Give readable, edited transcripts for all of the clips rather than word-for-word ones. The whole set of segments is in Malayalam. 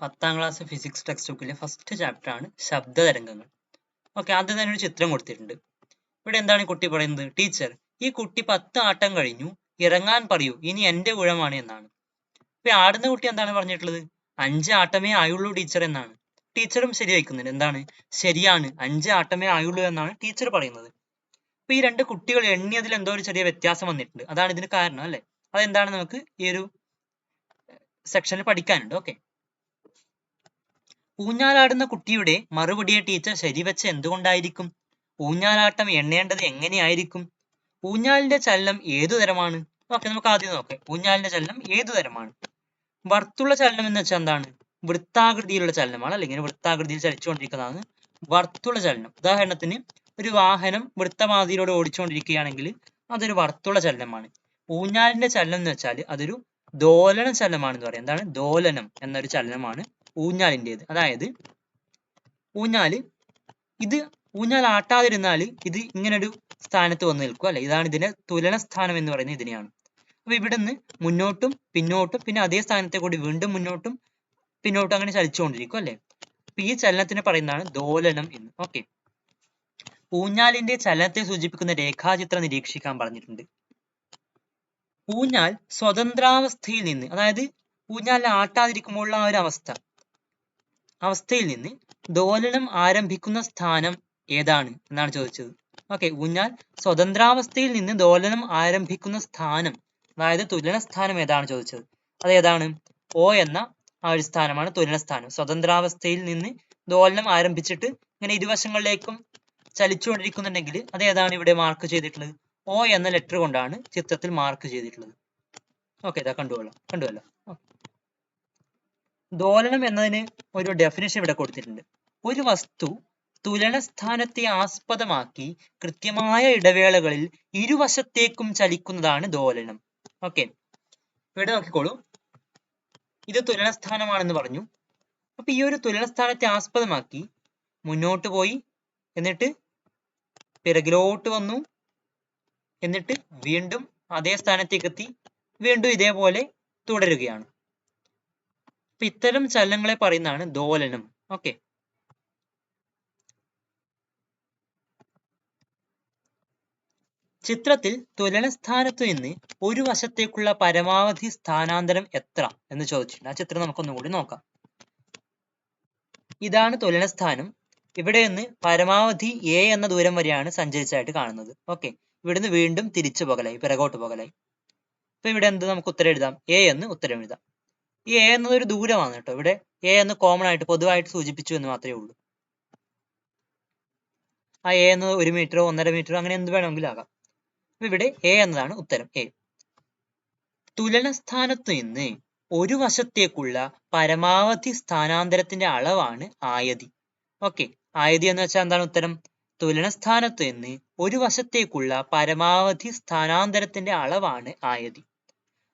10ാം ക്ലാസ് ഫിസിക്സ് ടെക്സ്റ്റ് ബുക്കിലെ ഫസ്റ്റ് ചാപ്റ്റർ ആണ് ശബ്ദതരംഗങ്ങൾ. ഓക്കെ, ആദ്യം തന്നെ ഒരു ചിത്രം കൊടുത്തിട്ടുണ്ട്. ഇവിടെ എന്താണ് കുട്ടി പറയുന്നത്? ടീച്ചർ, ഈ കുട്ടി 10 ആട്ടം കഴിഞ്ഞു, ഇറങ്ങാൻ പറയൂ, ഇനി എന്റെ ഊഴമാണ് എന്നാണ്. ഇപ്പൊ ആടുന്ന കുട്ടി എന്താണ് പറഞ്ഞിട്ടുള്ളത്? 5 ആട്ടമേ ആയുള്ളൂ ടീച്ചർ എന്നാണ്. ടീച്ചറും ശരി വയ്ക്കുന്നുണ്ട്. എന്താണ്? ശരിയാണ്, 5 ആട്ടമേ ആയുള്ളൂ എന്നാണ് ടീച്ചർ പറയുന്നത്. അപ്പൊ ഈ രണ്ട് കുട്ടികൾ എണ്ണിയതിൽ എന്തോ ഒരു ചെറിയ വ്യത്യാസം വന്നിട്ടുണ്ട്. അതാണ് ഇതിന് കാരണം, അല്ലെ? അതെന്താണ് നമുക്ക് ഈ ഒരു സെക്ഷനിൽ പഠിക്കാനുണ്ട്. ഓക്കെ, ഊഞ്ഞാലാടുന്ന കുട്ടിയുടെ മറുപടിയെ ടീച്ചർ ശരിവെച്ച എന്തുകൊണ്ടായിരിക്കും? ഊഞ്ഞാലാട്ടം എണ്ണേണ്ടത് എങ്ങനെയായിരിക്കും? ഊഞ്ഞാലിന്റെ ചലനം ഏതു തരമാണ്? ഓക്കെ, നമുക്ക് ആദ്യം നോക്കാം. ഊഞ്ഞാലിന്റെ ചലനം ഏതു തരമാണ്? വർത്തുള്ള ചലനം എന്ന് വെച്ചാൽ എന്താണ്? വൃത്താകൃതിയിലുള്ള ചലനമാണ്, അല്ലെങ്കിൽ ഇങ്ങനെ വൃത്താകൃതിയിൽ ചലിച്ചുകൊണ്ടിരിക്കുന്നതാണ് വർത്തുള്ള ചലനം. ഉദാഹരണത്തിന് ഒരു വാഹനം വൃത്തമാതിരിയോടെ ഓടിച്ചുകൊണ്ടിരിക്കുകയാണെങ്കിൽ അതൊരു വർത്തുള്ള ചലനമാണ്. ഊഞ്ഞാലിന്റെ ചലനം എന്ന് വെച്ചാൽ അതൊരു ദോലന ചലനമാണെന്ന് പറയാം. എന്താണ്? ദോലനം എന്നൊരു ചലനമാണ് ഊഞ്ഞാലിൻ്റെത്. അതായത് ഊഞ്ഞാൽ ആട്ടാതിരുന്നാൽ ഇത് ഇങ്ങനെ ഒരു സ്ഥാനത്ത് വന്ന് നിൽക്കും, അല്ലെ? ഇതാണ് ഇതിന്റെ തുലന സ്ഥാനം എന്ന് പറയുന്നത് ഇതിനെയാണ്. അപ്പൊ ഇവിടെ നിന്ന് മുന്നോട്ടും പിന്നോട്ടും പിന്നെ അതേ സ്ഥാനത്തെ കൂടി വീണ്ടും മുന്നോട്ടും പിന്നോട്ടും അങ്ങനെ ചലിച്ചുകൊണ്ടിരിക്കും, അല്ലെ? അപ്പൊ ഈ ചലനത്തിന് പറയുന്നതാണ് ദോലനം എന്ന്. ഓക്കെ, ഊഞ്ഞാലിന്റെ ചലനത്തെ സൂചിപ്പിക്കുന്ന രേഖാചിത്രം നിരീക്ഷിക്കാൻ പറഞ്ഞിട്ടുണ്ട്. ഊഞ്ഞാൽ സ്വതന്ത്രാവസ്ഥയിൽ നിന്ന്, അതായത് ഊഞ്ഞാലിനെ ആട്ടാതിരിക്കുമ്പോഴുള്ള ആ ഒരു അവസ്ഥയിൽ നിന്ന് ദോലനം ആരംഭിക്കുന്ന സ്ഥാനം ഏതാണ് എന്നാണ് ചോദിച്ചത്. ഓക്കെ, ഊഞ്ഞാൽ സ്വതന്ത്രാവസ്ഥയിൽ നിന്ന് ദോലനം ആരംഭിക്കുന്ന സ്ഥാനം, അതായത് തുലന സ്ഥാനം ഏതാണ് ചോദിച്ചത്. അത് ഏതാണ്? ഓ എന്ന ആ ഒരു സ്ഥാനമാണ് തുലന സ്ഥാനം. സ്വതന്ത്രാവസ്ഥയിൽ നിന്ന് ദോലനം ആരംഭിച്ചിട്ട് ഇങ്ങനെ ഇരുവശങ്ങളിലേക്കും ചലിച്ചുകൊണ്ടിരിക്കുന്നുണ്ടെങ്കിൽ അത് ഏതാണ് ഇവിടെ മാർക്ക് ചെയ്തിട്ടുള്ളത്? ഓ എന്ന ലെറ്റർ കൊണ്ടാണ് ചിത്രത്തിൽ മാർക്ക് ചെയ്തിട്ടുള്ളത്. ഓക്കെ, ഇതാ കണ്ടുവല്ലോ. ദോലനം എന്നതിന് ഒരു ഡെഫിനിഷൻ ഇവിടെ കൊടുത്തിട്ടുണ്ട്. ഒരു വസ്തു തുലനസ്ഥാനത്തെ ആസ്പദമാക്കി കൃത്യമായ ഇടവേളകളിൽ ഇരുവശത്തേക്കും ചലിക്കുന്നതാണ് ദോലനം. ഓക്കെ, ഇവിടെ നോക്കിക്കോളൂ, ഇത് തുലനസ്ഥാനമാണെന്ന് പറഞ്ഞു. അപ്പൊ ഈ ഒരു തുലനസ്ഥാനത്തെ ആസ്പദമാക്കി മുന്നോട്ട് പോയി, എന്നിട്ട് പിറകിലോട്ട് വന്നു, എന്നിട്ട് വീണ്ടും അതേ സ്ഥാനത്തേക്ക് എത്തി, വീണ്ടും ഇതേപോലെ തുടരുകയാണ്. അപ്പൊ ഇത്തരം ചലനങ്ങളെ പറയുന്നതാണ് ദോലനം. ഓക്കെ, ചിത്രത്തിൽ തുലനസ്ഥാനത്തു നിന്ന് ഒരു വശത്തേക്കുള്ള പരമാവധി സ്ഥാനാന്തരം എത്ര എന്ന് ചോദിച്ചിട്ടുണ്ട്. ആ ചിത്രം നമുക്കൊന്നുകൂടി നോക്കാം. ഇതാണ് തുലനസ്ഥാനം. ഇവിടെ നിന്ന് പരമാവധി എ എന്ന ദൂരം വരെയാണ് സഞ്ചരിച്ചായിട്ട് കാണുന്നത്. ഓക്കെ, ഇവിടുന്ന് വീണ്ടും തിരിച്ചു പോകലായി, പിറകോട്ട് പോകലായി. അപ്പൊ ഇവിടെ എന്ത് നമുക്ക് ഉത്തരം എഴുതാം? എ എന്ന് ഉത്തരം എഴുതാം. ഈ എ എന്നതൊരു ദൂരമാണ് കേട്ടോ. ഇവിടെ എ എന്ന് കോമൺ ആയിട്ട് പൊതുവായിട്ട് സൂചിപ്പിച്ചു എന്ന് മാത്രമേ ഉള്ളൂ. ആ എ എന്നത് 1 മീറ്ററോ 1.5 മീറ്ററോ അങ്ങനെ എന്ത് വേണമെങ്കിലും ആകാം. അപ്പൊ ഇവിടെ എ എന്നതാണ് ഉത്തരം. എ. തുലനസ്ഥാനത്ത് നിന്ന് ഒരു വശത്തേക്കുള്ള പരമാവധി സ്ഥാനാന്തരത്തിന്റെ അളവാണ് ആയതി. ഓക്കെ, ആയതി എന്ന് വെച്ചാൽ എന്താണ് ഉത്തരം? തുലനസ്ഥാനത്ത് നിന്ന് ഒരു വശത്തേക്കുള്ള പരമാവധി സ്ഥാനാന്തരത്തിന്റെ അളവാണ് ആയതി.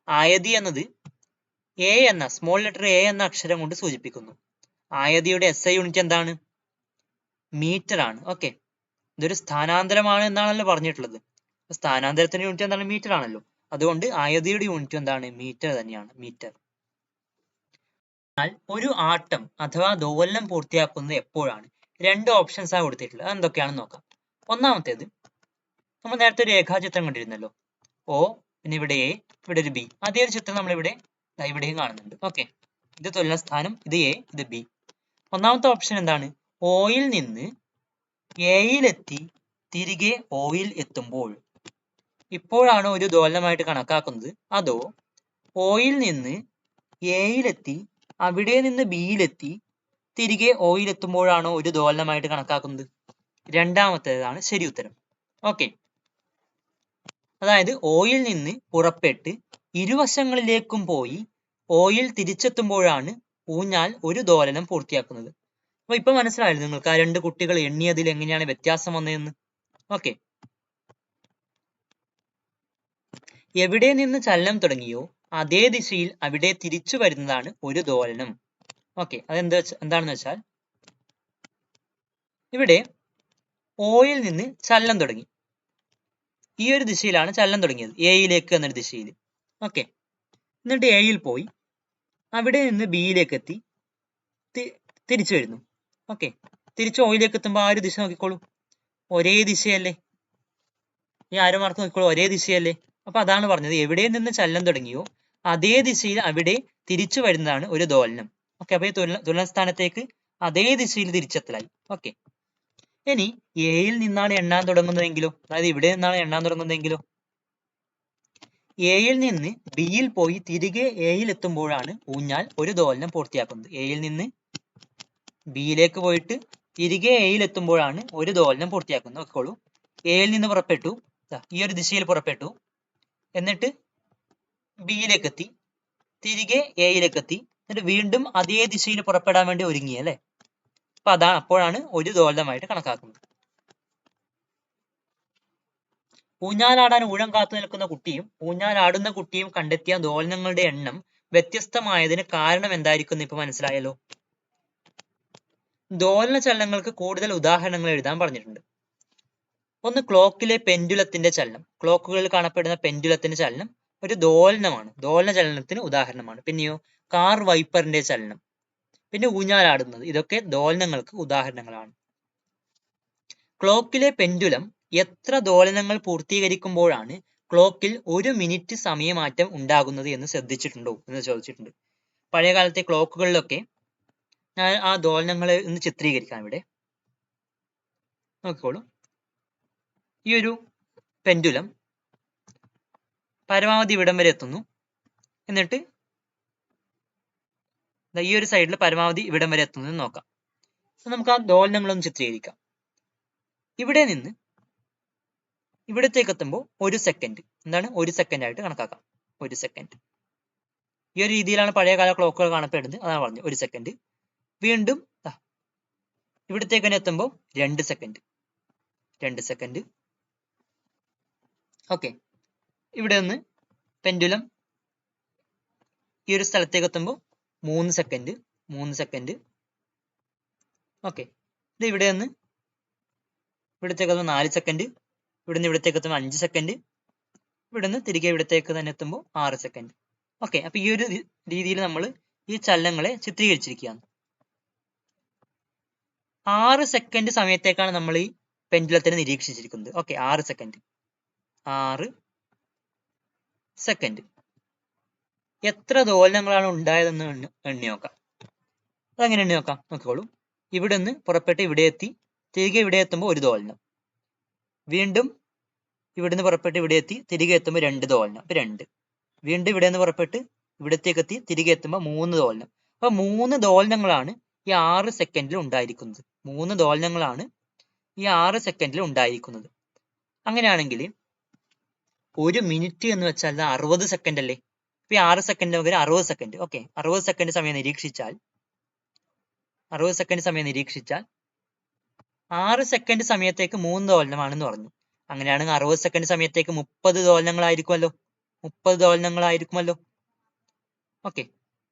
ആയതി എന്നത് എ എന്ന സ്മോൾ ലെറ്റർ എ എന്ന അക്ഷരം കൊണ്ട് സൂചിപ്പിക്കുന്നു. ആയതിയുടെ SI യൂണിറ്റ് എന്താണ്? മീറ്റർ ആണ്. ഓക്കെ, ഇതൊരു സ്ഥാനാന്തരമാണ് എന്നാണല്ലോ പറഞ്ഞിട്ടുള്ളത്. സ്ഥാനാന്തരത്തിന്റെ യൂണിറ്റ് എന്താണ്? മീറ്റർ ആണല്ലോ. അതുകൊണ്ട് ആയതിയുടെ യൂണിറ്റ് എന്താണ്? മീറ്റർ തന്നെയാണ്, മീറ്റർ. എന്നാൽ ഒരു ആട്ടം അഥവാ ദോലനം പൂർത്തിയാക്കുന്നത് എപ്പോഴാണ്? 2 ഓപ്ഷൻസ് ആണ് കൊടുത്തിട്ടുള്ളത്. അതെന്തൊക്കെയാണെന്ന് നോക്കാം. ഒന്നാമത്തേത്, നമ്മൾ നേരത്തെ ഒരു രേഖാചിത്രം കണ്ടിരുന്നല്ലോ. O, പിന്നെ ഇവിടെ A, ഇവിടെ ഒരു B. അതേ ഒരു ചിത്രം നമ്മളിവിടെ ഇവിടെയും കാണുന്നുണ്ട്. ഓക്കെ, ഇത് തുലനസ്ഥാനം, ഇത് A, ഇത് B. ഒന്നാമത്തെ ഓപ്ഷൻ എന്താണ്? ഓയിൽ നിന്ന് എയിലെത്തി തിരികെ ഓയിൽ എത്തുമ്പോൾ ഇപ്പോഴാണ് ഒരു ദോലനമായിട്ട് കണക്കാക്കുന്നത്, അതോ ഓയിൽ നിന്ന് എയിലെത്തി അവിടെ നിന്ന് ബിയിലെത്തി തിരികെ ഓയിൽ എത്തുമ്പോഴാണോ ഒരു ദോലനമായിട്ട് കണക്കാക്കുന്നത്? രണ്ടാമത്തേതാണ് ശരി ഉത്തരം. ഓക്കെ, അതായത് ഓയിൽ നിന്ന് പുറപ്പെട്ട് ഇരുവശങ്ങളിലേക്കും പോയി ഓയിൽ തിരിച്ചെത്തുമ്പോഴാണ് ഊഞ്ഞാൽ ഒരു ദോലനം പൂർത്തിയാക്കുന്നത്. അപ്പൊ ഇപ്പൊ മനസ്സിലായല്ലോ നിങ്ങൾക്ക് ആ 2 കുട്ടികൾ എണ്ണിയതിൽ എങ്ങനെയാണ് വ്യത്യാസം വന്നതെന്ന്. ഓക്കെ, എവിടെ നിന്ന് ചലനം തുടങ്ങിയോ അതേ ദിശയിൽ അവിടെ തിരിച്ചു വരുന്നതാണ് ഒരു ദോലനം. ഓക്കെ, എന്താണെന്ന് വെച്ചാൽ ഇവിടെ ഓയിൽ നിന്ന് ചലനം തുടങ്ങി, ഈ ഒരു ദിശയിലാണ് ചലനം തുടങ്ങിയത്, എയിലേക്ക് എന്നൊരു ദിശയിൽ. ഓക്കെ, എന്നിട്ട് എയിൽ പോയി അവിടെ നിന്ന് ബിയിലേക്ക് എത്തി, തിരിച്ചു വരുന്നു. ഓക്കെ, തിരിച്ച് ഓയിലേക്ക് എത്തുമ്പോൾ ആ ഒരു ദിശ നോക്കിക്കോളൂ, ഒരേ ദിശയല്ലേ? ഈ ആരോ മാർക്ക് നോക്കിക്കോളൂ, ഒരേ ദിശയല്ലേ? അപ്പൊ അതാണ് പറഞ്ഞത്, എവിടെ നിന്ന് ചലനം തുടങ്ങിയോ അതേ ദിശയിൽ അവിടെ തിരിച്ചു വരുന്നതാണ് ഒരു ദോലനം. ഓക്കെ, അപ്പൊ ഈ തുലന സ്ഥാനത്തേക്ക് അതേ ദിശയിൽ തിരിച്ചെത്തലായി. ഓക്കെ, ഇനി എയിൽ നിന്നാണ് എണ്ണാൻ തുടങ്ങുന്നതെങ്കിലോ, അതായത് ഇവിടെ നിന്നാണ് എണ്ണാൻ തുടങ്ങുന്നതെങ്കിലോ, എയിൽ നിന്ന് ബിയിൽ പോയി തിരികെ എയിൽ എത്തുമ്പോഴാണ് ഊഞ്ഞാൽ ഒരു ദോലനം പൂർത്തിയാക്കുന്നത്. എയിൽ നിന്ന് ബിയിലേക്ക് പോയിട്ട് തിരികെ എയിൽ എത്തുമ്പോഴാണ് ഒരു ദോലനം പൂർത്തിയാക്കുന്നത്. നോക്കിക്കോളൂ, എയിൽ നിന്ന് പുറപ്പെട്ടു, ഈ ഒരു ദിശയിൽ പുറപ്പെട്ടു, എന്നിട്ട് ബിയിലേക്ക് എത്തി, തിരികെ എയിലേക്ക് എത്തി, എന്നിട്ട് വീണ്ടും അതേ ദിശയിൽ പുറപ്പെടാൻ വേണ്ടി ഒരുങ്ങി അല്ലെ? അപ്പൊ അപ്പോഴാണ് ഒരു ദോലനമായിട്ട് കണക്കാക്കുന്നത്. ഊഞ്ഞാലാടാൻ ഊഴം കാത്തു നിൽക്കുന്ന കുട്ടിയും ഊഞ്ഞാലാടുന്ന കുട്ടിയും കണ്ടെത്തിയ ദോലനങ്ങളുടെ എണ്ണം വ്യത്യസ്തമായതിന് കാരണം എന്തായിരിക്കും ഇപ്പൊ മനസ്സിലായല്ലോ. ദോലന ചലനങ്ങൾക്ക് കൂടുതൽ ഉദാഹരണങ്ങൾ എഴുതാൻ പറഞ്ഞിട്ടുണ്ട്. ഒന്ന്, ക്ലോക്കിലെ പെൻഡുലത്തിന്റെ ചലനം. ക്ലോക്കുകളിൽ കാണപ്പെടുന്ന പെൻഡുലത്തിന്റെ ചലനം ഒരു ദോലനമാണ്, ദോലന ചലനത്തിന് ഉദാഹരണമാണ്. പിന്നെയോ കാർ വൈപ്പറിന്റെ ചലനം, പിന്നെ ഊഞ്ഞാലാടുന്നത്, ഇതൊക്കെ ദോലനങ്ങൾക്ക് ഉദാഹരണങ്ങളാണ്. ക്ലോക്കിലെ പെൻഡുലം എത്ര ദോലനങ്ങൾ പൂർത്തീകരിക്കുമ്പോഴാണ് ക്ലോക്കിൽ 1 മിനിറ്റ് സമയമാറ്റം ഉണ്ടാകുന്നത് എന്ന് ശ്രദ്ധിച്ചിട്ടുണ്ടോ എന്ന് ചോദിച്ചിട്ടുണ്ട്. പഴയകാലത്തെ ക്ലോക്കുകളിലൊക്കെ ഞാൻ ആ ദോലനങ്ങളെ ഒന്ന് ചിത്രീകരിക്കാം. ഇവിടെ നോക്കിക്കോളൂ, ഈ ഒരു പെൻഡുലം പരമാവധി ഇവിടം വരെ എത്തുന്നു, എന്നിട്ട് ഈ ഒരു സൈഡിൽ പരമാവധി ഇവിടം വരെ എത്തുന്നത് നോക്കാം. നമുക്ക് ആ ദോലനങ്ങളൊന്ന് ചിത്രീകരിക്കാം. ഇവിടെ നിന്ന് ഇവിടത്തേക്ക് എത്തുമ്പോൾ 1 സെക്കൻഡ്, എന്താണ് 1 സെക്കൻഡ് ആയിട്ട് കണക്കാക്കാം. 1 സെക്കൻഡ്. ഈ ഒരു രീതിയിലാണ് പഴയകാല ക്ലോക്കുകൾ കാണപ്പെടുന്നത്, അതാണ് പറഞ്ഞത് 1 സെക്കൻഡ്. വീണ്ടും ഇവിടത്തേക്ക് തന്നെ എത്തുമ്പോൾ 2 സെക്കൻഡ്, 2 സെക്കൻഡ്. ഓക്കെ, ഇവിടെ നിന്ന് പെൻഡുലം ഈ ഒരു സ്ഥലത്തേക്ക് എത്തുമ്പോൾ 3 സെക്കൻഡ്, 3 സെക്കൻഡ്. ഓക്കെ, ഇത് ഇവിടെ നിന്ന് ഇവിടത്തേക്ക് എത്തുമ്പോൾ 4 സെക്കൻഡ്, ഇവിടുന്ന് ഇവിടത്തേക്ക് എത്തുമ്പോൾ 5 സെക്കൻഡ്, ഇവിടുന്ന് തിരികെ ഇവിടത്തേക്ക് തന്നെ എത്തുമ്പോൾ 6 സെക്കൻഡ്. ഓക്കെ, അപ്പൊ ഈ ഒരു രീതിയിൽ നമ്മൾ ഈ ചലനങ്ങളെ ചിത്രീകരിച്ചിരിക്കുകയാണ്. 6 സെക്കൻഡ് സമയത്തേക്കാണ് നമ്മൾ ഈ പെൻഡുലത്തിനെ നിരീക്ഷിച്ചിരിക്കുന്നത്. Okay, 6 second, 6 second. എത്ര ദോലനങ്ങളാണ് ഉണ്ടായതെന്ന് എണ്ണി നോക്കാം. അതെങ്ങനെ എണ്ണി നോക്കാം? നോക്കിക്കോളൂ, ഇവിടെ നിന്ന് പുറപ്പെട്ട് ഇവിടെ എത്തി, തിരികെ ഇവിടെ എത്തുമ്പോൾ 1 ദോലനം, വീണ്ടും ഇവിടുന്ന് പുറപ്പെട്ട് ഇവിടെ എത്തി തിരികെ എത്തുമ്പോൾ 2 ദോലനം, അപ്പൊ 2. വീണ്ടും ഇവിടെ നിന്ന് പുറപ്പെട്ട് ഇവിടത്തേക്ക് എത്തി തിരികെ എത്തുമ്പോൾ 3 ദോലനം. അപ്പൊ 3 ദോലനങ്ങളാണ് ഈ 6 സെക്കൻഡിൽ ഉണ്ടായിരിക്കുന്നത്. 3 ദോലനങ്ങളാണ് ഈ 6 സെക്കൻഡിൽ ഉണ്ടായിരിക്കുന്നത്. അങ്ങനെയാണെങ്കിൽ 1 മിനിറ്റ് എന്ന് വെച്ചാൽ 60 സെക്കൻഡ് അല്ലേ? ഇപ്പൊ 6 സെക്കൻഡ് പകരം 60 സെക്കൻഡ്. ഓക്കെ, 60 സെക്കൻഡ് സമയം നിരീക്ഷിച്ചാൽ 6 സെക്കൻഡ് സമയത്തേക്ക് 3 ദോലനമാണെന്ന് പറഞ്ഞു. അങ്ങനെയാണെങ്കിൽ 60 സെക്കൻഡ് സമയത്തേക്ക് 30 ദോലനങ്ങളായിരിക്കുമല്ലോ, 30 ദോലനങ്ങളായിരിക്കുമല്ലോ. ഓക്കെ,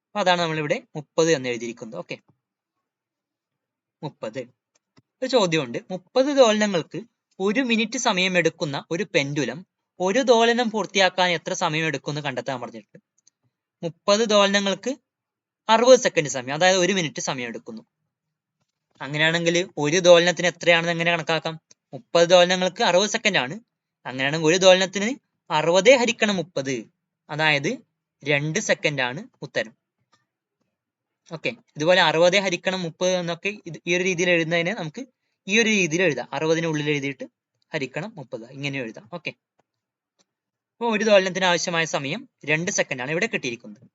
അപ്പൊ അതാണ് നമ്മളിവിടെ 30 എന്ന് എഴുതിയിരിക്കുന്നത്. ഓക്കെ, 30. ഒരു ചോദ്യമുണ്ട്, 30 ദോലനങ്ങൾക്ക് 1 മിനിറ്റ് സമയം എടുക്കുന്ന ഒരു പെൻഡുലം 1 ദോലനം പൂർത്തിയാക്കാൻ എത്ര സമയം എടുക്കുമെന്ന് കണ്ടെത്താൻ പറഞ്ഞിട്ടുണ്ട്. 30 ദോലനങ്ങൾക്ക് 60 സെക്കൻഡ് സമയം, അതായത് 1 മിനിറ്റ് സമയം എടുക്കുന്നു. അങ്ങനെയാണെങ്കിൽ 1 ദോലനത്തിന് എത്രയാണെന്ന് എങ്ങനെ കണക്കാക്കാം? 30 ദോലനങ്ങൾക്ക് 60 സെക്കൻഡ് ആണ്. അങ്ങനെയാണെങ്കിൽ 1 ദോലനത്തിന് 60 ഹരിക്കണം 30, അതായത് 2 സെക്കൻഡ് ആണ് ഉത്തരം. ഓക്കെ, ഇതുപോലെ 60 ഹരിക്കണം 30 എന്നൊക്കെ ഈ ഒരു രീതിയിൽ എഴുതുന്നതിന് നമുക്ക് ഈ ഒരു രീതിയിൽ എഴുതാം. 60-ന് ഉള്ളിൽ എഴുതിയിട്ട് ഹരിക്കണം 30, ഇങ്ങനെ എഴുതാം. ഓക്കെ, അപ്പോൾ 1 ദോലനത്തിന് ആവശ്യമായ സമയം 2 സെക്കൻഡ് ആണ് ഇവിടെ കിട്ടിയിരിക്കുന്നത്.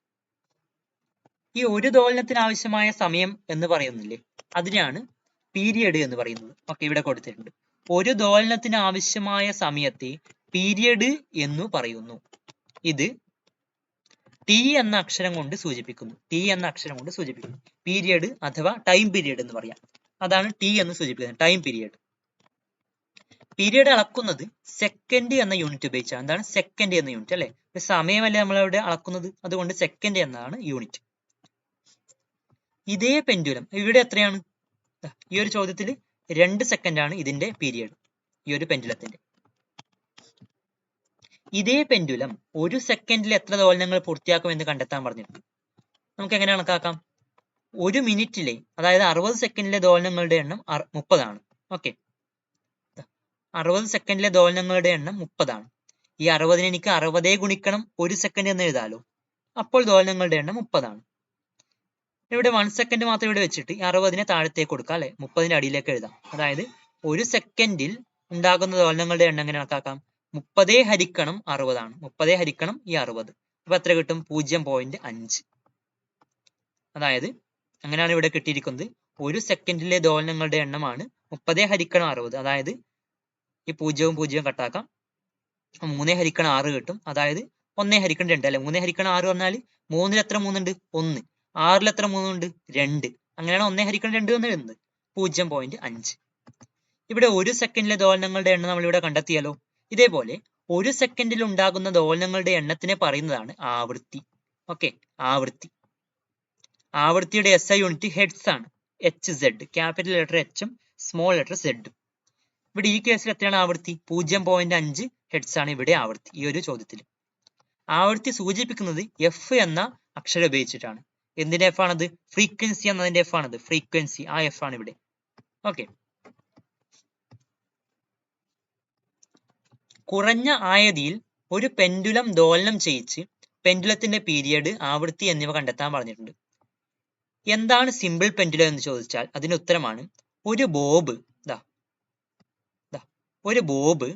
ഈ 1 ദോലനത്തിന് ആവശ്യമായ സമയം എന്ന് പറയുന്നില്ലേ, അതിനെയാണ് പീരിയഡ് എന്ന് പറയുന്നത്. ഓക്കെ, ഇവിടെ കൊടുത്തിട്ടുണ്ട്. 1 ദോലനത്തിന് ആവശ്യമായ സമയത്തെ പീരിയഡ് എന്ന് പറയുന്നു. ഇത് ടി എന്ന അക്ഷരം കൊണ്ട് സൂചിപ്പിക്കുന്നു. ടി എന്ന അക്ഷരം കൊണ്ട് സൂചിപ്പിക്കുന്നു. പീരിയഡ് അഥവാ ടൈം പീരിയഡ് എന്ന് പറയാം. അതാണ് ടി എന്ന് സൂചിപ്പിക്കുന്നത്, ടൈം പീരിയഡ്. പീരിയഡ് അളക്കുന്നത് സെക്കൻഡ് എന്ന യൂണിറ്റ് ഉപയോഗിച്ചാണ്. എന്താണ് സെക്കൻഡ് എന്ന യൂണിറ്റ് അല്ലെ? സമയമല്ലേ നമ്മളവിടെ അളക്കുന്നത്, അതുകൊണ്ട് സെക്കൻഡ് എന്നാണ് യൂണിറ്റ്. ഇതേ പെൻഡുലം ഇവിടെ എത്രയാണ്? ഈ ഒരു ചോദ്യത്തിൽ 2 സെക്കൻഡ് ആണ് ഇതിന്റെ പീരിയഡ്, ഈ ഒരു പെൻഡുലത്തിന്റെ. ഇതേ പെൻഡുലം 1 സെക്കൻഡിൽ എത്ര ദോലനങ്ങൾ പൂർത്തിയാക്കും എന്ന് കണ്ടെത്താൻ പറഞ്ഞിട്ടുണ്ട്. നമുക്ക് എങ്ങനെ കണക്കാക്കാം? ഒരു മിനിറ്റിലെ അതായത് 60 സെക്കൻഡിലെ ദോലനങ്ങളുടെ എണ്ണം 30 ആണ്. ഓക്കെ, 60 സെക്കൻഡിലെ ദോലനങ്ങളുടെ എണ്ണം 30 ആണ്. ഈ 60 എനിക്ക് 60 ഗുണിക്കണം 1 സെക്കൻഡ് എന്ന് എഴുതാലോ. അപ്പോൾ ദോലനങ്ങളുടെ എണ്ണം 30 ആണ്. ഇവിടെ 1 സെക്കൻഡ് മാത്രം ഇവിടെ വെച്ചിട്ട് ഈ 60നെ താഴത്തേക്ക് കൊടുക്കാം അല്ലെ, 30ന്റെ അടിയിലേക്ക് എഴുതാം. അതായത് 1 സെക്കൻഡിൽ ഉണ്ടാകുന്ന ദോലനങ്ങളുടെ എണ്ണം എങ്ങനെ കണക്കാക്കാം? 30 ഹരിക്കണം 60 ആണ്. 30 ഹരിക്കണം ഈ 60. അപ്പൊ എത്ര കിട്ടും? 0.5. അതായത് അങ്ങനെയാണ് ഇവിടെ കിട്ടിയിരിക്കുന്നത്. 1 സെക്കൻഡിലെ ദോലനങ്ങളുടെ എണ്ണമാണ് 30 ഹരിക്കണം 60. അതായത് ഈ 0 0 കട്ടാക്കാം. 3 ഹരിക്കണം 6 കിട്ടും. അതായത് 1 ഹരിക്കണം 2 അല്ലെ. 3 ഹരിക്കണം 6 പറഞ്ഞാൽ 3ൽ എത്ര 3 ഉണ്ട്? 1. 6ൽ എത്ര 3 ഉണ്ട്? 2. അങ്ങനെയാണ് 1 ഹരിക്കണം 2 എന്ന് എഴുതുന്നത്. 0.5. ഇവിടെ 1 സെക്കൻഡിലെ ദോലനങ്ങളുടെ എണ്ണം നമ്മൾ ഇവിടെ കണ്ടെത്തിയാലോ. ഇതേപോലെ 1 സെക്കൻഡിൽ ഉണ്ടാകുന്ന ദോലനങ്ങളുടെ എണ്ണത്തിനെ പറയുന്നതാണ് ആവൃത്തി. ഓക്കെ, ആവൃത്തി. ആവൃത്തിയുടെ SI യൂണിറ്റ് ഹെഡ്സ് ആണ്. HZ, ക്യാപിറ്റൽ ലെറ്റർ Hഉം സ്മോൾ ലെറ്റർ Z. ഇവിടെ ഈ കേസിൽ എത്രയാണ് ആവൃത്തി? 0.5 ഹെഡ്സ് ആണ് ഇവിടെ ആവൃത്തി. ഈ ഒരു ചോദ്യത്തിൽ ആവൃത്തി സൂചിപ്പിക്കുന്നത് F എന്ന അക്ഷരം ഉപയോഗിച്ചിട്ടാണ്. എന്തിന്റെ F ആണത്? ഫ്രീക്വൻസി എന്നതിന്റെ F ആണത്. ഫ്രീക്വൻസി, ആ F ആണ് ഇവിടെ. ഓക്കെ, കുറഞ്ഞ ആയതിയിൽ ഒരു പെൻഡുലം ദോലനം ചെയ്യിച്ച് പെൻഡുലത്തിന്റെ പീരിയഡ്, ആവൃത്തി എന്നിവ കണ്ടെത്താൻ പറഞ്ഞിട്ടുണ്ട്. എന്താണ് സിമ്പിൾ പെൻഡുലം എന്ന് ചോദിച്ചാൽ അതിന് ഉത്തരമാണ് ഒരു ബോബ്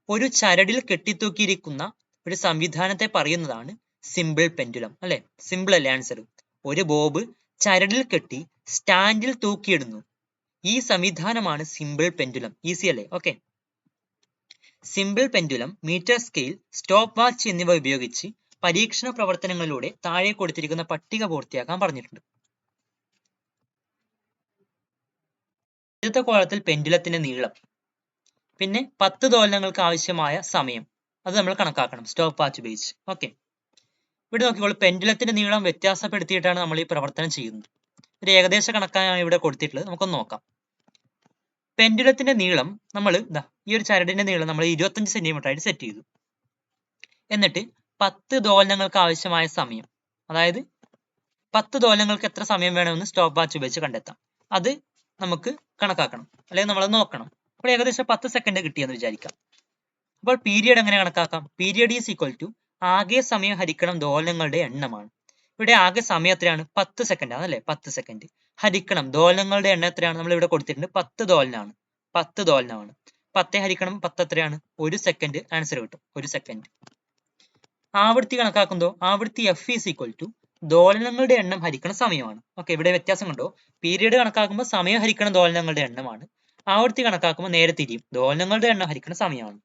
ഒരു ചരടിൽ കെട്ടിത്തൂക്കിയിരിക്കുന്ന ഒരു സംവിധാനത്തെ പറയുന്നതാണ് സിമ്പിൾ പെൻഡുലം. അല്ലെ, സിമ്പിൾ അല്ലേ ആൻസർ? ഒരു ബോബ് ചരടിൽ കെട്ടി സ്റ്റാൻഡിൽ തൂക്കിയിടുന്നു. ഈ സംവിധാനമാണ് സിമ്പിൾ പെൻഡുലം. ഈസി അല്ലേ? Okay, simple pendulum metre scale, stopwatch എന്നിവ ഉപയോഗിച്ച് പരീക്ഷണ പ്രവർത്തനങ്ങളിലൂടെ താഴെ കൊടുത്തിരിക്കുന്ന പട്ടിക പൂർത്തിയാക്കാൻ പറഞ്ഞിട്ടുണ്ട്. ആദ്യത്തെ കോളത്തിൽ പെൻഡുലത്തിന്റെ നീളം, പിന്നെ 10 ദോലനങ്ങൾക്ക് ആവശ്യമായ സമയം, അത് നമ്മൾ കണക്കാക്കണം സ്റ്റോപ്പ് വാച്ച് ഉപയോഗിച്ച്. ഓക്കെ, ഇവിടെ നോക്കിക്കോളൂ, പെൻഡുലത്തിന്റെ നീളം വ്യത്യാസപ്പെടുത്തിയിട്ടാണ് നമ്മൾ ഈ പ്രവർത്തനം ചെയ്യുന്നത്. ഒരു ഏകദേശ കണക്കാണ് ഇവിടെ കൊടുത്തിട്ടുള്ളത്. നമുക്കൊന്ന് നോക്കാം. പെൻഡുലത്തിന്റെ നീളം നമ്മൾ ഈ ഒരു ചരടിന്റെ നീളം നമ്മൾ 25 സെന്റിമീറ്റർ ആയിട്ട് സെറ്റ് ചെയ്തു. എന്നിട്ട് 10 ദോലനങ്ങൾക്ക് ആവശ്യമായ സമയം, അതായത് 10 ദോലനങ്ങൾക്ക് എത്ര സമയം വേണമെന്ന് സ്റ്റോപ്പ് വാച്ച് ഉപയോഗിച്ച് കണ്ടെത്താം. അത് നമുക്ക് കണക്കാക്കണം, അല്ലെങ്കിൽ നമ്മൾ നോക്കണം. അപ്പോൾ ഏകദേശം 10 സെക്കൻഡ് കിട്ടിയെന്ന് വിചാരിക്കാം. അപ്പോൾ പീരിയഡ് എങ്ങനെ കണക്കാക്കാം? പീരിയഡ് ഈസ് ഈക്വൽ ടു ആകെ സമയം ഹരിക്കണം ദോലനങ്ങളുടെ എണ്ണമാണ്. ഇവിടെ ആകെ സമയം എത്രയാണ്? 10 സെക്കൻഡ് ആണ് അല്ലെ. 10 സെക്കൻഡ് ഹരിക്കണം ദോലനങ്ങളുടെ എണ്ണം എത്രയാണ്? നമ്മൾ ഇവിടെ കൊടുത്തിട്ടുണ്ട് 10 ദോലനമാണ്. 10 ദോലനമാണ്. 10 ഹരിക്കണം 10 എത്രയാണ്? 1 സെക്കൻഡ് ആൻസർ കിട്ടും. 1 സെക്കൻഡ്. ആവൃത്തി കണക്കാക്കുന്നതോ ആവൃത്തി F ഈസ് ഈക്വൽ ടു ദോലനങ്ങളുടെ എണ്ണം ഹരിക്കണ സമയമാണ്. ഓക്കെ, ഇവിടെ വ്യത്യാസം കണ്ടോ? പീരിയഡ് കണക്കാക്കുമ്പോൾ സമയം ഹരിക്കണം ദോലനങ്ങളുടെ എണ്ണമാണ്. ആവൃത്തി കണക്കാക്കുമ്പോൾ നേരെ തിരിയും, ദോലനങ്ങളുടെ എണ്ണം ഹരിക്കണ സമയമാണ്.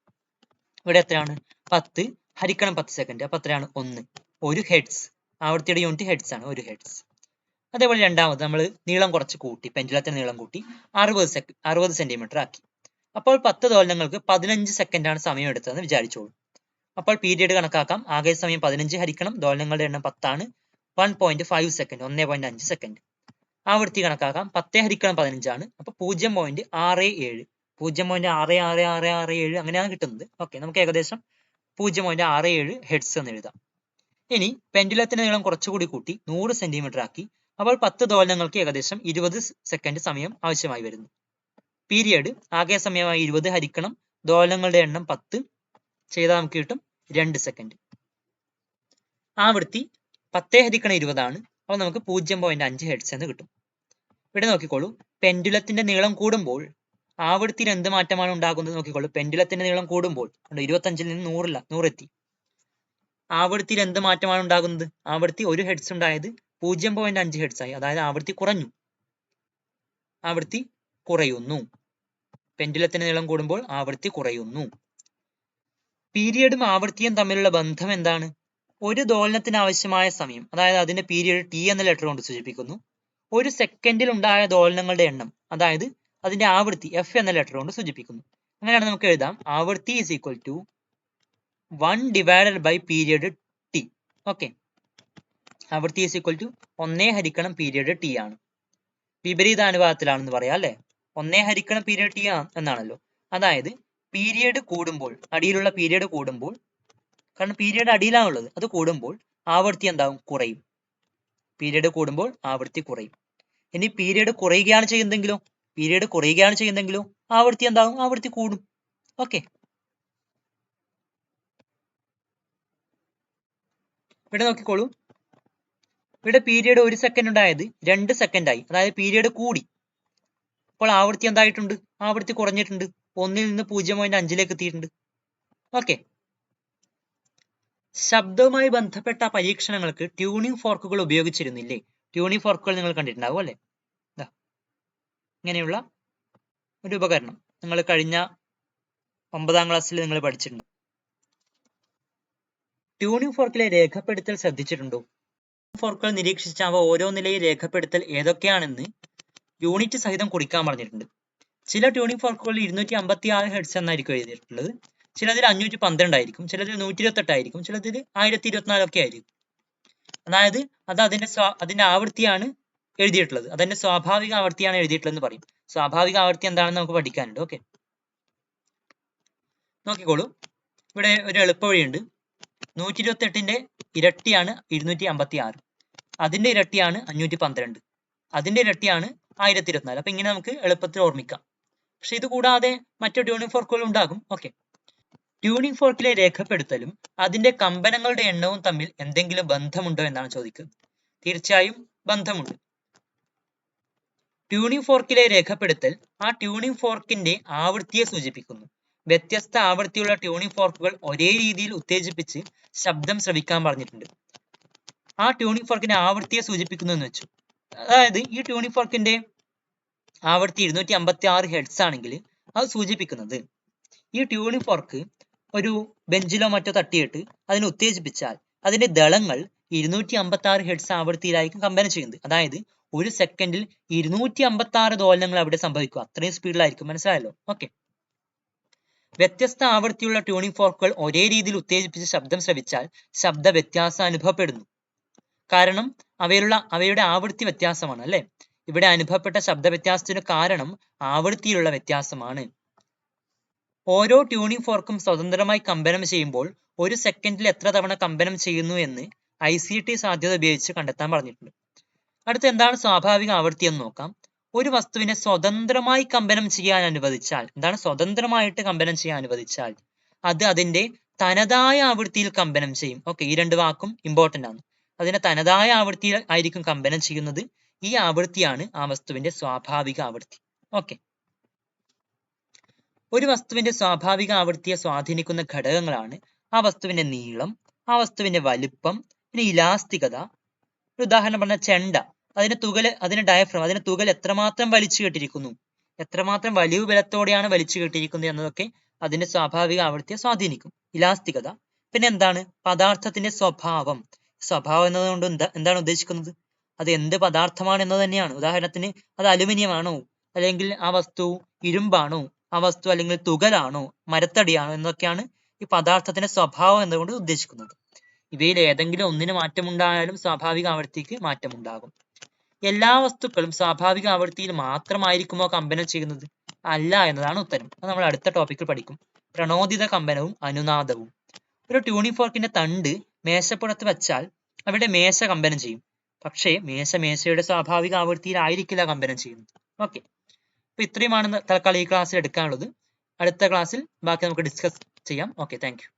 ഇവിടെ എത്രയാണ്? 10 ഹരിക്കണം 10 സെക്കൻഡ്. അപ്പൊ എത്രയാണ്? 1. 1 ഹെഡ്സ്. ആവൃത്തിയുടെ യൂണിറ്റ് ഹെഡ്സ് ആണ്. 1 ഹെഡ്സ്. അതേപോലെ രണ്ടാമത് നമ്മൾ നീളം കുറച്ച് കൂട്ടി, പെൻഡുലത്തിന്റെ നീളം കൂട്ടി 60 സെന്റിമീറ്റർ ആക്കി. അപ്പോൾ 10 ദോലനങ്ങൾക്ക് 15 സെക്കൻഡ് ആണ് സമയം എടുത്തതെന്ന് വിചാരിച്ചോളൂ. അപ്പോൾ പീരിയഡ് കണക്കാക്കാം. ആകെ സമയം 15 ഹരിക്കണം ദോലനങ്ങളുടെ എണ്ണം 10 ആണ്. 1.5 സെക്കൻഡ്, 1.5 സെക്കൻഡ്. ആവൃത്തി കണക്കാക്കാം. 10 ഹരിക്കണം 15 ആണ്. അപ്പൊ 0.67, 0.6667 അങ്ങനെയാണ് കിട്ടുന്നത്. ഓക്കെ, നമുക്ക് ഏകദേശം 0.67 ഹെഡ്സ് എന്ന് എഴുതാം. ഇനി പെൻഡുലത്തിന്റെ നീളം കുറച്ചുകൂടി കൂട്ടി 100 സെന്റിമീറ്റർ ആക്കി. അപ്പോൾ 10 ദോലനങ്ങൾക്ക് ഏകദേശം 20 സെക്കൻഡ് സമയം ആവശ്യമായി വരുന്നു. പീരിയഡ് ആകെ സമയമായി 20 ഹരിക്കണം ദോലനങ്ങളുടെ എണ്ണം 10 ചെയ്താൽ നമുക്ക് കിട്ടും 2 സെക്കൻഡ്. ആവൃത്തി 10 ഹരിക്കണം 20 ആണ്. അപ്പോൾ നമുക്ക് 0.5 ഹെഡ്സ് എന്ന് കിട്ടും. ഇവിടെ നോക്കിക്കോളൂ, പെൻഡുലത്തിന്റെ നീളം കൂടുമ്പോൾ ആവൃത്തിയിൽ എന്ത് മാറ്റമാണ് ഉണ്ടാകുന്നത്? നോക്കിക്കോളൂ, പെൻഡുലത്തിന്റെ നീളം കൂടുമ്പോൾ 25ൽ നിന്ന് 100 എത്തി. ആവൃത്തിയിൽ എന്ത് മാറ്റമാണ് ഉണ്ടാകുന്നത്? ആവൃത്തി 1 ഹെഡ്സ് ഉണ്ടായത് 0.5 ഹെഡ്സ് ആയി. അതായത് ആവൃത്തി കുറഞ്ഞു, ആവൃത്തി കുറയുന്നു. പെൻഡുലത്തിന്റെ നീളം കൂടുമ്പോൾ ആവൃത്തി കുറയുന്നു. പീരിയഡും ആവൃത്തിയും തമ്മിലുള്ള ബന്ധം എന്താണ്? ഒരു ദോലനത്തിന് ആവശ്യമായ സമയം, അതായത് അതിന്റെ പീരിയഡ് T എന്ന ലെറ്റർ കൊണ്ട് സൂചിപ്പിക്കുന്നു. 1 സെക്കൻഡിൽ ഉണ്ടായ ദോലനങ്ങളുടെ എണ്ണം, അതായത് അതിന്റെ ആവൃത്തി F എന്ന ലെറ്റർ കൊണ്ട് സൂചിപ്പിക്കുന്നു. അങ്ങനെയാണ് നമുക്ക് എഴുതാം ആവൃത്തി is equal to 1 divided by period T. Okay, ആവൃത്തി ഈസ് ഈക്വൽ ടു 1 ഹരിക്കണം പീരിയഡ് T ആണ്. വിപരീതാനുപാതത്തിലാണെന്ന് പറയാം അല്ലെ. 1 ഹരിക്കണം പീരിയഡ് T എന്നാണല്ലോ. അതായത് പീരിയഡ് കൂടുമ്പോൾ, അടിയിലുള്ള പീരിയഡ് കൂടുമ്പോൾ, കാരണം പീരിയഡ് അടിയിലാണുള്ളത്, അത് കൂടുമ്പോൾ ആവൃത്തി എന്താവും? കുറയും. പീരിയഡ് കൂടുമ്പോൾ ആവൃത്തി കുറയും. ഇനി പീരീഡ് കുറയുകയാണ് ചെയ്യുന്നതെങ്കിലോ ആവൃത്തി എന്താകും? ആവൃത്തി കൂടും. ഓക്കെ, ഇവിടെ നോക്കിക്കോളൂ. ഇവിടെ പീരീഡ് 1 സെക്കൻഡ് ഉണ്ടായത് 2 സെക്കൻഡ് ആയി, അതായത് പീരീഡ് കൂടി. അപ്പോൾ ആവൃത്തി എന്തായിട്ടുണ്ട്? ആവൃത്തി കുറഞ്ഞിട്ടുണ്ട്, 1 നിന്ന് 0.5 എത്തിയിട്ടുണ്ട്. ഓക്കെ, ശബ്ദവുമായി ബന്ധപ്പെട്ട പരീക്ഷണങ്ങൾക്ക് ട്യൂണിംഗ് ഫോർക്കുകൾ ഉപയോഗിച്ചിരുന്നില്ലേ? ട്യൂണിംഗ് ഫോർക്കുകൾ നിങ്ങൾ കണ്ടിട്ടുണ്ടാവും അല്ലെ? ഇങ്ങനെയുള്ള ഒരു ഉപകരണം നിങ്ങൾ കഴിഞ്ഞ 9ാം ക്ലാസ്സിൽ നിങ്ങൾ പഠിച്ചിട്ടുണ്ട്. ട്യൂണിംഗ് ഫോർക്കിലെ രേഖപ്പെടുത്തൽ ശ്രദ്ധിച്ചിട്ടുണ്ടോ? ഫോർക്കുകൾ നിരീക്ഷിച്ച അവ ഓരോന്നിലെയും രേഖപ്പെടുത്തൽ ഏതൊക്കെയാണെന്ന് യൂണിറ്റ് സഹിതം കുറിക്കാൻ പറഞ്ഞിട്ടുണ്ട്. ചില ട്യൂണിംഗ് ഫോർക്കുകളിൽ 256 ഹെർട്സ് എന്നായിരിക്കും എഴുതിയിട്ടുള്ളത്, ചിലതിൽ 512 ആയിരിക്കും, ചിലതിൽ 128 ആയിരിക്കും, ചിലതിൽ 1024 ഒക്കെ ആയിരിക്കും. അതായത് അത് അതിന്റെ ആവൃത്തിയാണ് എഴുതിയിട്ടുള്ളത്, അതിന്റെ സ്വാഭാവിക ആവൃത്തിയാണ് എഴുതിയിട്ടുള്ളതെന്ന് പറയും. സ്വാഭാവിക ആവൃത്തി എന്താണെന്ന് നമുക്ക് പഠിക്കാനുണ്ട്. ഓക്കെ, നോക്കിക്കോളൂ. ഇവിടെ ഒരു എളുപ്പവഴിയുണ്ട്. 128ന്റെ ഇരട്ടിയാണ് 256, അതിന്റെ ഇരട്ടിയാണ് 512, അതിന്റെ ഇരട്ടിയാണ് 1024. അപ്പൊ ഇങ്ങനെ നമുക്ക് എളുപ്പത്തിൽ ഓർമ്മിക്കാം. പക്ഷെ ഇത് കൂടാതെ മറ്റു ട്യൂണിംഗ് ഫോർക്കുകൾ ഉണ്ടാകും. ഓക്കെ, ട്യൂണിംഗ് ഫോർക്കിലെ രേഖപ്പെടുത്തലും അതിന്റെ കമ്പനങ്ങളുടെ എണ്ണവും തമ്മിൽ എന്തെങ്കിലും ബന്ധമുണ്ടോ എന്നാണ് ചോദിക്കുന്നത്. തീർച്ചയായും ബന്ധമുണ്ട്. ട്യൂണിംഗ് ഫോർക്കിലെ രേഖപ്പെടുത്തൽ ആ ട്യൂണിംഗ് ഫോർക്കിന്റെ ആവൃത്തിയെ സൂചിപ്പിക്കുന്നു. വ്യത്യസ്ത ആവൃത്തിയുള്ള ട്യൂണിംഗ് ഫോർക്കുകൾ ഒരേ രീതിയിൽ ഉത്തേജിപ്പിച്ച് ശബ്ദം ശ്രവിക്കാൻ പറഞ്ഞിട്ടുണ്ട്. ആ ട്യൂണിംഗ് ഫോർക്കിന്റെ ആവൃത്തിയെ സൂചിപ്പിക്കുന്നു എന്ന് വെച്ചു. അതായത് ഈ ട്യൂണിംഗ് ഫോർക്കിന്റെ ആവൃത്തി 256 ഹെർട്സ് ആണെങ്കിൽ അത് സൂചിപ്പിക്കുന്നത് ഈ ട്യൂണിംഗ് ഫോർക്ക് ഒരു ബെഞ്ചിലോ മറ്റോ തട്ടിയിട്ട് അതിനെ ഉത്തേജിപ്പിച്ചാൽ അതിന്റെ ദളങ്ങൾ 256 ഹെർട്സ് ആവൃത്തിയിലായിരിക്കും കമ്പനം ചെയ്യുന്നത്. അതായത് 1 സെക്കൻഡിൽ 256 ദോലനങ്ങൾ അവിടെ സംഭവിക്കും. അത്രയും സ്പീഡിലായിരിക്കും. മനസ്സിലായല്ലോ? ഓക്കെ, വ്യത്യസ്ത ആവൃത്തിയുള്ള ട്യൂണിംഗ് ഫോർക്കുകൾ ഒരേ രീതിയിൽ ഉത്തേജിപ്പിച്ച് ശബ്ദം ശ്രവിച്ചാൽ ശബ്ദ വ്യത്യാസം അനുഭവപ്പെടുന്നു. കാരണം അവയുടെ ആവൃത്തി വ്യത്യാസമാണ് അല്ലെ? ഇവിടെ അനുഭവപ്പെട്ട ശബ്ദ വ്യത്യാസത്തിന് കാരണം ആവൃത്തിയിലുള്ള വ്യത്യാസമാണ്. ഓരോ ട്യൂണിംഗ് ഫോർക്കും സ്വതന്ത്രമായി കമ്പനം ചെയ്യുമ്പോൾ 1 സെക്കൻഡിൽ എത്ര തവണ കമ്പനം ചെയ്യുന്നു എന്ന് ICT സാധ്യത ഉപയോഗിച്ച് കണ്ടെത്താൻ പറഞ്ഞിട്ടുണ്ട്. അടുത്ത എന്താണ് സ്വാഭാവിക ആവൃത്തി എന്ന് നോക്കാം. ഒരു വസ്തുവിനെ സ്വതന്ത്രമായി കമ്പനം ചെയ്യാൻ അനുവദിച്ചാൽ, എന്താണ് സ്വതന്ത്രമായിട്ട് കമ്പനം ചെയ്യാൻ അനുവദിച്ചാൽ, അത് അതിന്റെ തനതായ ആവൃത്തിയിൽ കമ്പനം ചെയ്യും. ഓക്കെ, ഈ രണ്ട് വാക്കും ഇമ്പോർട്ടന്റ് ആണ്. അതിന്റെ തനതായ ആവൃത്തിയിൽ ആയിരിക്കും കമ്പനം ചെയ്യുന്നത്. ഈ ആവൃത്തിയാണ് ആ വസ്തുവിന്റെ സ്വാഭാവിക ആവൃത്തി. ഓക്കെ, ഒരു വസ്തുവിന്റെ സ്വാഭാവിക ആവൃത്തിയെ സ്വാധീനിക്കുന്ന ഘടകങ്ങളാണ് ആ വസ്തുവിന്റെ നീളം, ആ വസ്തുവിന്റെ വലിപ്പം, പിന്നെ ഇലാസ്തികത. ഒരു ഉദാഹരണം പറഞ്ഞാൽ ചെണ്ട, അതിന്റെ ഡയഫ്രം, അതിന്റെ തുകൽ എത്രമാത്രം വലിച്ചു കെട്ടിരിക്കുന്നു, എത്രമാത്രം വലിയ ബലത്തോടെയാണ് വലിച്ചു കെട്ടിയിരിക്കുന്നത് എന്നതൊക്കെ അതിന്റെ സ്വാഭാവിക ആവൃത്തിയെ സ്വാധീനിക്കും. ഇലാസ്തികത. പിന്നെ എന്താണ്? പദാർത്ഥത്തിന്റെ സ്വഭാവം. സ്വഭാവം എന്നതുകൊണ്ട് എന്താണ് ഉദ്ദേശിക്കുന്നത്? അത് എന്ത് പദാർത്ഥമാണ് എന്നത് തന്നെയാണ്. ഉദാഹരണത്തിന് അത് അലുമിനിയം ആണോ, അല്ലെങ്കിൽ ആ വസ്തു ഇരുമ്പാണോ, ആ വസ്തു അല്ലെങ്കിൽ തുകലാണോ, മരത്തടിയാണോ എന്നൊക്കെയാണ് ഈ പദാർത്ഥത്തിന്റെ സ്വഭാവം എന്നതുകൊണ്ട് ഉദ്ദേശിക്കുന്നത്. ഇവയിൽ ഏതെങ്കിലും ഒന്നിന് മാറ്റമുണ്ടായാലും സ്വാഭാവിക ആവൃത്തിക്ക് മാറ്റമുണ്ടാകും. എല്ലാ വസ്തുക്കളും സ്വാഭാവിക ആവൃത്തിയിൽ മാത്രമായിരിക്കുമോ കമ്പനം ചെയ്യുന്നത്? അല്ല എന്നതാണ് ഉത്തരം. അത് നമ്മൾ അടുത്ത ടോപ്പിക്കിൽ പഠിക്കും. പ്രണോദിത കമ്പനവും അനുനാദവും. ഒരു ട്യൂണിംഗ് ഫോർക്കിന്റെ തണ്ട് മേശപ്പുറത്ത് വെച്ചാൽ അവിടെ മേശ കമ്പനം ചെയ്യും. പക്ഷേ മേശയുടെ സ്വാഭാവിക ആവൃത്തിയിൽ ആയിരിക്കില്ല കമ്പനം ചെയ്യുന്നത്. ഓക്കെ, അപ്പൊ ഇത്രയുമാണ് തൽക്കാലം ഈ ക്ലാസ്സിൽ എടുക്കാനുള്ളത്. അടുത്ത ക്ലാസ്സിൽ ബാക്കി നമുക്ക് ഡിസ്കസ് ചെയ്യാം. Okay, thank you.